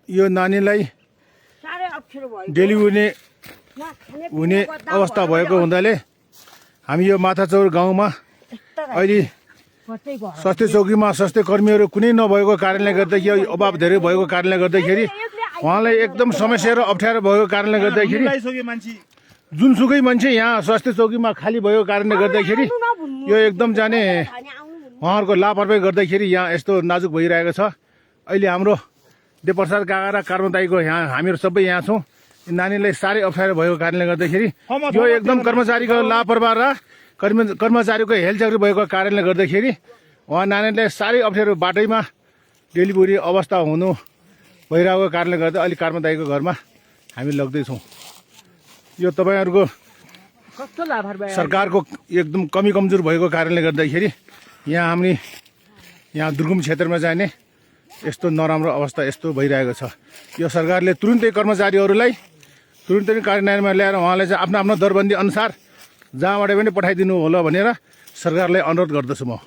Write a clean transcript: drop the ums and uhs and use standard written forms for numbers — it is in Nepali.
यो नानीलाई डेलिभरी हुने अवस्था भएको हुनाले हामी यो माथाचौर गाउँमा अहिले स्वास्थ्य चौकीमा स्वास्थ्य कर्मीहरू कुनै नभएको कारणले गर्दाखेरि अभाव धेरै भएको कारणले गर्दाखेरि उहाँलाई एकदम समस्या र अप्ठ्यारो भएको कारणले गर्दाखेरि जुनसुकै मान्छे यहाँ स्वास्थ्य चौकीमा खाली भएको कारणले गर्दाखेरि यो एकदम जाने उहाँहरूको लापरवाही गर्दाखेरि यहाँ यस्तो नाजुक भइरहेको छ। अहिले हाम्रो देवप्रसाद काका र कर्मदाईको यहाँ हामीहरू सबै यहाँ छौँ। नानीलाई साह्रै अप्ठ्यारो भएको कारणले गर्दाखेरि यो एकदम कर्मचारीको लापरवाह र कर्मचारीको हेलचाक्री भएको कारणले गर्दाखेरि उहाँ नानीलाई साह्रै अप्ठ्यारो बाटैमा डेलिभरी अवस्था हुनु भइरहेको कारणले गर्दा अहिले कर्मदाईको घरमा हामी लग्दैछौँ। यो तपाईँहरूको सरकारको एकदम कमी कमजोर भएको कारणले गर्दाखेरि यहाँ दुर्गम क्षेत्रमा जाने यस्तो नराम्रो अवस्था यस्तो भइरहेको छ। यो सरकारले तुरुन्तै कर्मचारीहरूलाई तुरुन्तै कार्यान्वयनमा ल्याएर उहाँलाई चाहिँ आफ्नो आफ्नो दरबन्दी अनुसार जहाँबाट पनि पठाइदिनु होला भनेर सरकारलाई अनुरोध गर्दछु म।